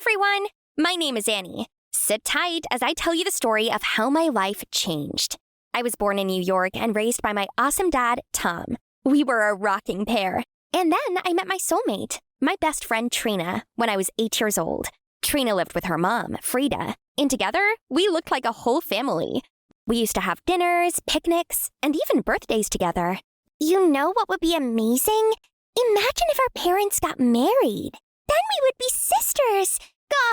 Everyone, my name is Annie. Sit tight as I tell you the story of how my life changed. I was born in New York and raised by my awesome dad, Tom. We were a rocking pair. And then I met my soulmate, my best friend Trina, when I was 8 years old. Trina lived with her mom, Frida, and together we looked like a whole family. We used to have dinners, picnics, and even birthdays together. You know what would be amazing? Imagine if our parents got married. Then we would be sisters.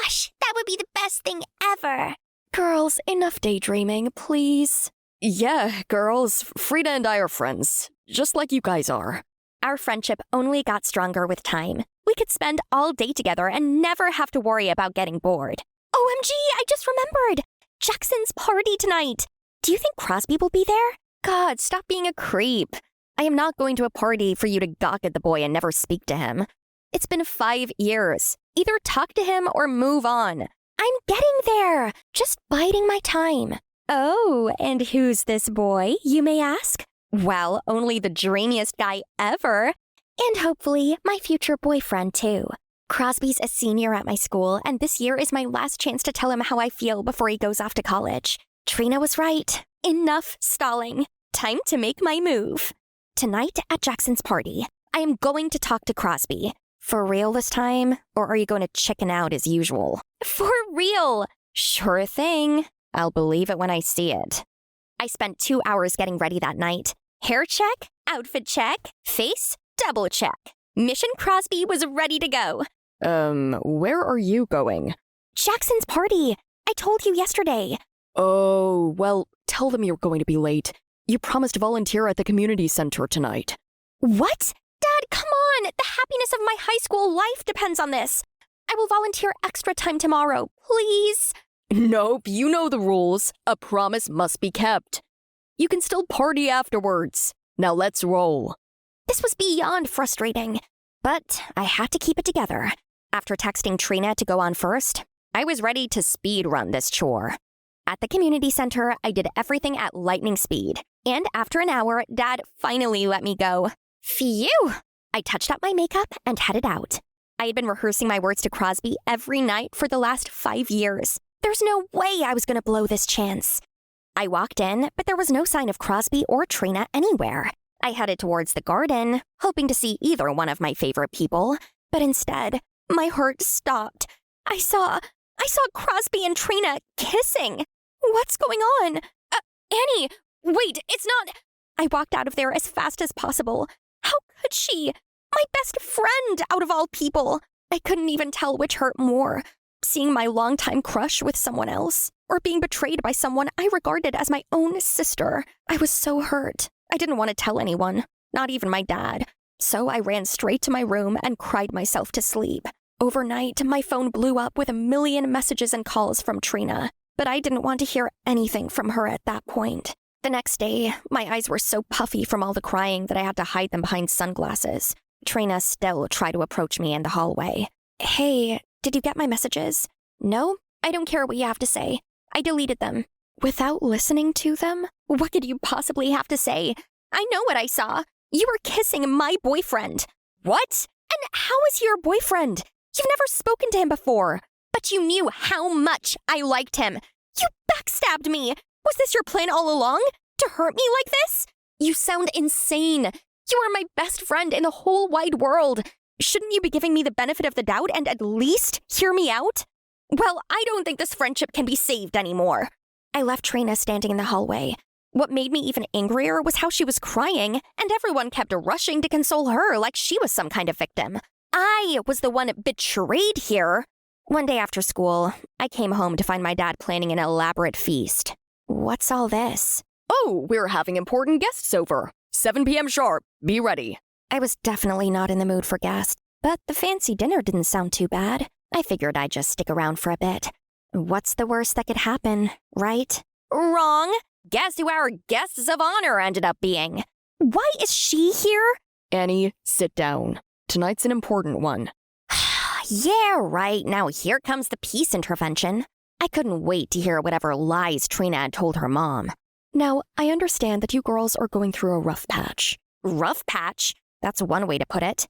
Gosh, that would be the best thing ever. Girls, enough daydreaming, please. Yeah, girls, Frida and I are friends, just like you guys are. Our friendship only got stronger with time. We could spend all day together and never have to worry about getting bored. OMG, I just remembered! Jackson's party tonight. Do you think Crosby will be there? God, stop being a creep. I am not going to a party for you to gawk at the boy and never speak to him. It's been 5 years. Either talk to him or move on. I'm getting there, just biding my time. Oh, and who's this boy, you may ask? Well, only the dreamiest guy ever. And hopefully, my future boyfriend, too. Crosby's a senior at my school, and this year is my last chance to tell him how I feel before he goes off to college. Trina was right. Enough stalling. Time to make my move. Tonight at Jackson's party, I am going to talk to Crosby. For real this time, or are you going to chicken out as usual? For real! Sure thing. I'll believe it when I see it. I spent 2 hours getting ready that night. Hair check, outfit check, face, double check. Mission Crosby was ready to go. Where are you going? Jackson's party. I told you yesterday. Oh, well, tell them you're going to be late. You promised to volunteer at the community center tonight. What? Dad, come on! The happiness of my high school life depends on this. I will volunteer extra time tomorrow, please. Nope, you know the rules. A promise must be kept. You can still party afterwards. Now let's roll. This was beyond frustrating, but I had to keep it together. After texting Trina to go on first, I was ready to speed run this chore. At the community center, I did everything at lightning speed. And after an hour, Dad finally let me go. Phew! I touched up my makeup and headed out. I had been rehearsing my words to Crosby every night for the last 5 years. There's no way I was going to blow this chance. I walked in, but there was no sign of Crosby or Trina anywhere. I headed towards the garden, hoping to see either one of my favorite people. But instead, my heart stopped. I saw Crosby and Trina kissing. What's going on? Annie, wait, it's not... I walked out of there as fast as possible. How could she? My best friend, out of all people. I couldn't even tell which hurt more. Seeing my longtime crush with someone else, or being betrayed by someone I regarded as my own sister. I was so hurt. I didn't want to tell anyone, not even my dad. So I ran straight to my room and cried myself to sleep. Overnight, my phone blew up with 1 million messages and calls from Trina, but I didn't want to hear anything from her at that point. The next day, my eyes were so puffy from all the crying that I had to hide them behind sunglasses. Trina still tried to approach me in the hallway. Hey, did you get my messages? No? I don't care what you have to say. I deleted them. Without listening to them? What could you possibly have to say? I know what I saw. You were kissing my boyfriend. What? And how is he your boyfriend? You've never spoken to him before. But you knew how much I liked him. You backstabbed me. Was this your plan all along? To hurt me like this? You sound insane. You are my best friend in the whole wide world. Shouldn't you be giving me the benefit of the doubt and at least hear me out? Well, I don't think this friendship can be saved anymore. I left Trina standing in the hallway. What made me even angrier was how she was crying, and everyone kept rushing to console her like she was some kind of victim. I was the one betrayed here. One day after school, I came home to find my dad planning an elaborate feast. What's all this? Oh, we're having important guests over. 7 p.m. sharp. Be ready. I was definitely not in the mood for guests, but the fancy dinner didn't sound too bad. I figured I'd just stick around for a bit. What's the worst that could happen, right? Wrong! Guess who our guests of honor ended up being? Why is she here? Annie, sit down. Tonight's an important one. Yeah, right. Now here comes the peace intervention. I couldn't wait to hear whatever lies Trina had told her mom. Now, I understand that you girls are going through a rough patch. Rough patch? That's one way to put it.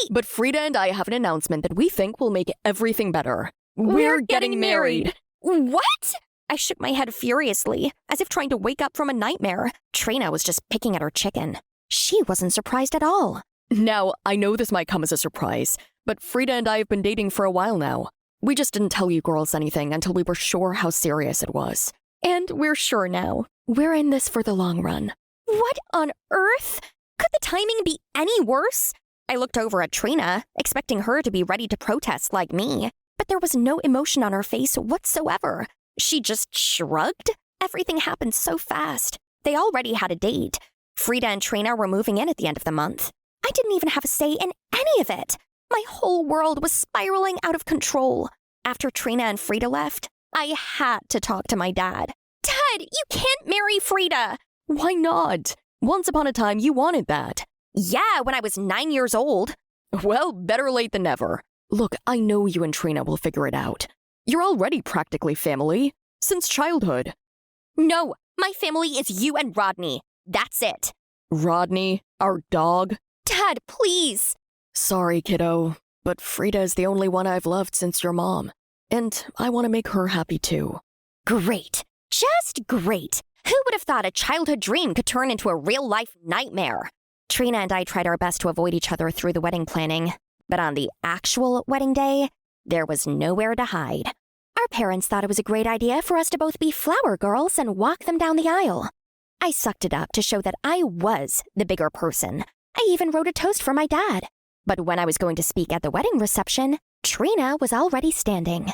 But Frida and I have an announcement that we think will make everything better. We're getting married. What? I shook my head furiously, as if trying to wake up from a nightmare. Trina was just picking at her chicken. She wasn't surprised at all. Now, I know this might come as a surprise, but Frida and I have been dating for a while now. We just didn't tell you girls anything until we were sure how serious it was. And we're sure now. We're in this for the long run. What on earth? Could the timing be any worse? I looked over at Trina, expecting her to be ready to protest like me, but there was no emotion on her face whatsoever. She just shrugged. Everything happened so fast. They already had a date. Frida and Trina were moving in at the end of the month. I didn't even have a say in any of it. My whole world was spiraling out of control. After Trina and Frida left, I had to talk to my dad. Dad, you can't marry Frida. Why not? Once upon a time, you wanted that. Yeah, when I was 9 years old. Well, better late than never. Look, I know you and Trina will figure it out. You're already practically family. Since childhood. No, my family is you and Rodney. That's it. Rodney? Our dog? Dad, please. Sorry, kiddo, but Frida is the only one I've loved since your mom. And I want to make her happy too. Great. Just great. Who would have thought a childhood dream could turn into a real-life nightmare? Trina and I tried our best to avoid each other through the wedding planning. But on the actual wedding day, there was nowhere to hide. Our parents thought it was a great idea for us to both be flower girls and walk them down the aisle. I sucked it up to show that I was the bigger person. I even wrote a toast for my dad. But when I was going to speak at the wedding reception, Trina was already standing.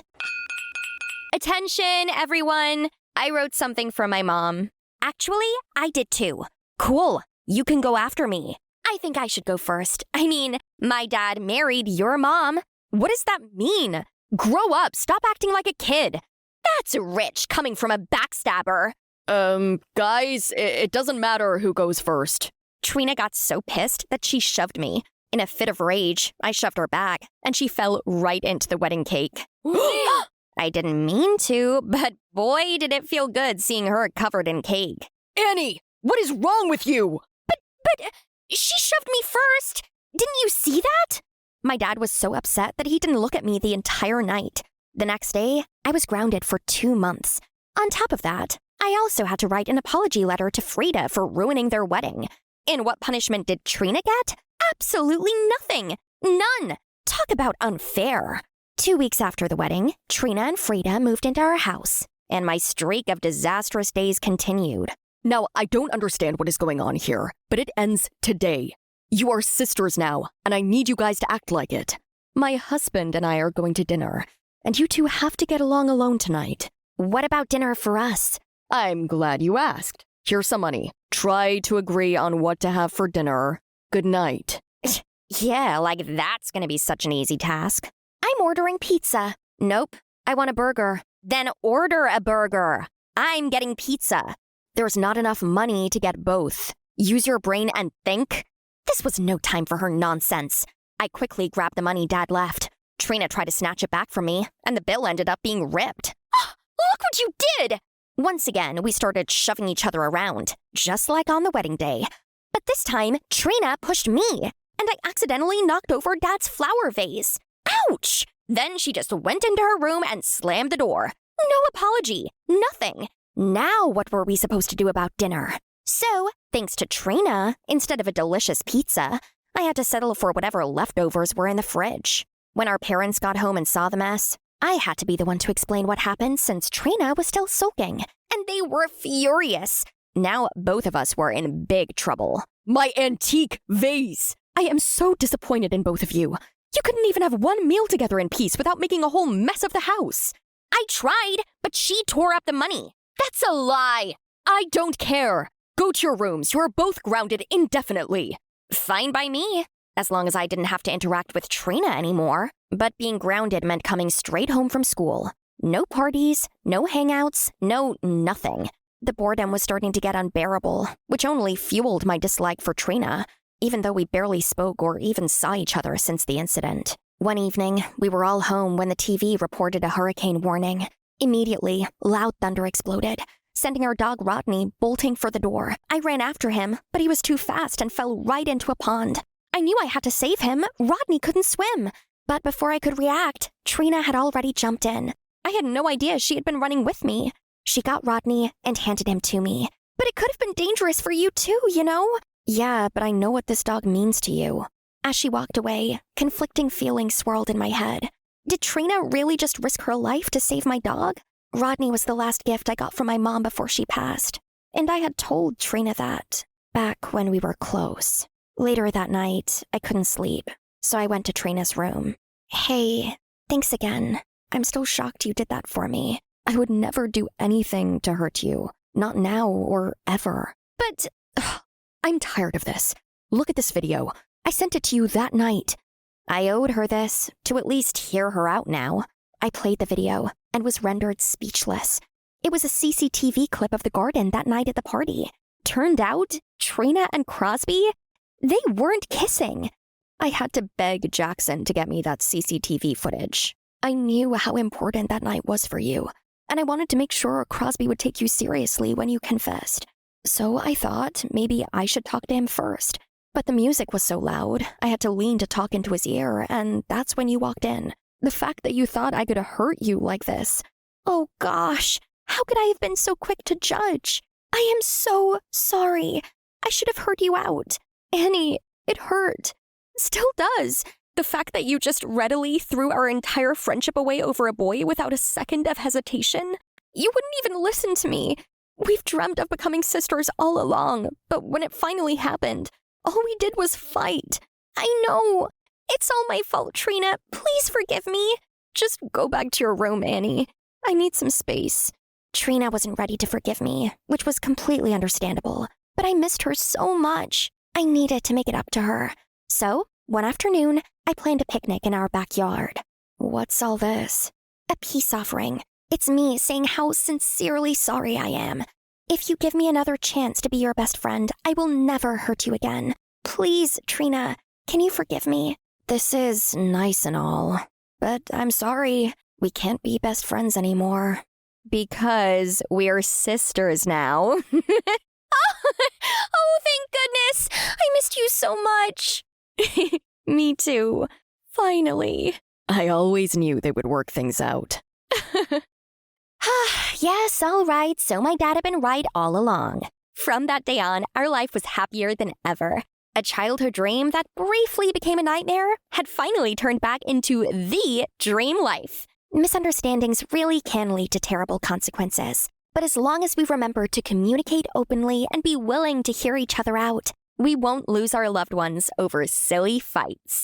Attention, everyone. I wrote something for my mom. Actually, I did too. Cool. You can go after me. I think I should go first. I mean, my dad married your mom. What does that mean? Grow up. Stop acting like a kid. That's rich coming from a backstabber. Guys, it doesn't matter who goes first. Trina got so pissed that she shoved me. In a fit of rage, I shoved her back, and she fell right into the wedding cake. I didn't mean to, but boy, did it feel good seeing her covered in cake. Annie, what is wrong with you? But she shoved me first. Didn't you see that? My dad was so upset that he didn't look at me the entire night. The next day, I was grounded for 2 months. On top of that, I also had to write an apology letter to Frida for ruining their wedding. And what punishment did Trina get? Absolutely nothing. None. Talk about unfair. 2 weeks after the wedding, Trina and Frida moved into our house, and my streak of disastrous days continued. Now, I don't understand what is going on here, but it ends today. You are sisters now, and I need you guys to act like it. My husband and I are going to dinner, and you two have to get along alone tonight. What about dinner for us? I'm glad you asked. Here's some money. Try to agree on what to have for dinner. Good night. Yeah, like that's gonna be such an easy task. I'm ordering pizza. Nope, I want a burger. Then order a burger. I'm getting pizza. There's not enough money to get both. Use your brain and think. This was no time for her nonsense. I quickly grabbed the money Dad left. Trina tried to snatch it back from me, and the bill ended up being ripped. Look what you did! Once again, we started shoving each other around, just like on the wedding day. But this time, Trina pushed me, and I accidentally knocked over Dad's flower vase. Ouch! Then she just went into her room and slammed the door. No apology. Nothing. Now what were we supposed to do about dinner? So, thanks to Trina, instead of a delicious pizza, I had to settle for whatever leftovers were in the fridge. When our parents got home and saw the mess, I had to be the one to explain what happened since Trina was still sulking, and they were furious. Now both of us were in big trouble. My antique vase! I am so disappointed in both of you. You couldn't even have one meal together in peace without making a whole mess of the house. I tried, but she tore up the money. That's a lie. I don't care. Go to your rooms. You are both grounded indefinitely. Fine by me, as long as I didn't have to interact with Trina anymore. But being grounded meant coming straight home from school. No parties, no hangouts, no nothing. The boredom was starting to get unbearable, which only fueled my dislike for Trina, even though we barely spoke or even saw each other since the incident. One evening, we were all home when the TV reported a hurricane warning. Immediately, loud thunder exploded, sending our dog Rodney bolting for the door. I ran after him, but he was too fast and fell right into a pond. I knew I had to save him. Rodney couldn't swim. But before I could react, Trina had already jumped in. I had no idea she had been running with me. She got Rodney and handed him to me. But it could have been dangerous for you too, you know? Yeah, but I know what this dog means to you. As she walked away, conflicting feelings swirled in my head. Did Trina really just risk her life to save my dog? Rodney was the last gift I got from my mom before she passed. And I had told Trina that, back when we were close. Later that night, I couldn't sleep, so I went to Trina's room. Hey, thanks again. I'm still shocked you did that for me. I would never do anything to hurt you. Not now or ever. But, I'm tired of this. Look at this video. I sent it to you that night. I owed her this, to at least hear her out now. I played the video and was rendered speechless. It was a CCTV clip of the garden that night at the party. Turned out, Trina and Crosby, they weren't kissing. I had to beg Jackson to get me that CCTV footage. I knew how important that night was for you, and I wanted to make sure Crosby would take you seriously when you confessed. So I thought maybe I should talk to him first. But the music was so loud, I had to lean to talk into his ear, and that's when you walked in. The fact that you thought I could hurt you like this. Oh gosh, how could I have been so quick to judge? I am so sorry. I should have heard you out. Annie, it hurt. Still does. The fact that you just readily threw our entire friendship away over a boy without a second of hesitation. You wouldn't even listen to me. We've dreamt of becoming sisters all along, but when it finally happened, all we did was fight. I know. It's all my fault, Trina. Please forgive me. Just go back to your room, Annie. I need some space. Trina wasn't ready to forgive me, which was completely understandable. But I missed her so much. I needed to make it up to her. So, one afternoon, I planned a picnic in our backyard. What's all this? A peace offering. It's me saying how sincerely sorry I am. If you give me another chance to be your best friend, I will never hurt you again. Please, Trina, can you forgive me? This is nice and all, but I'm sorry. We can't be best friends anymore. Because we're sisters now. Oh, thank goodness! I missed you so much. Me too. Finally. I always knew they would work things out. Yes, all right, so my dad had been right all along. From that day on, our life was happier than ever. A childhood dream that briefly became a nightmare had finally turned back into the dream life. Misunderstandings really can lead to terrible consequences. But as long as we remember to communicate openly and be willing to hear each other out, we won't lose our loved ones over silly fights.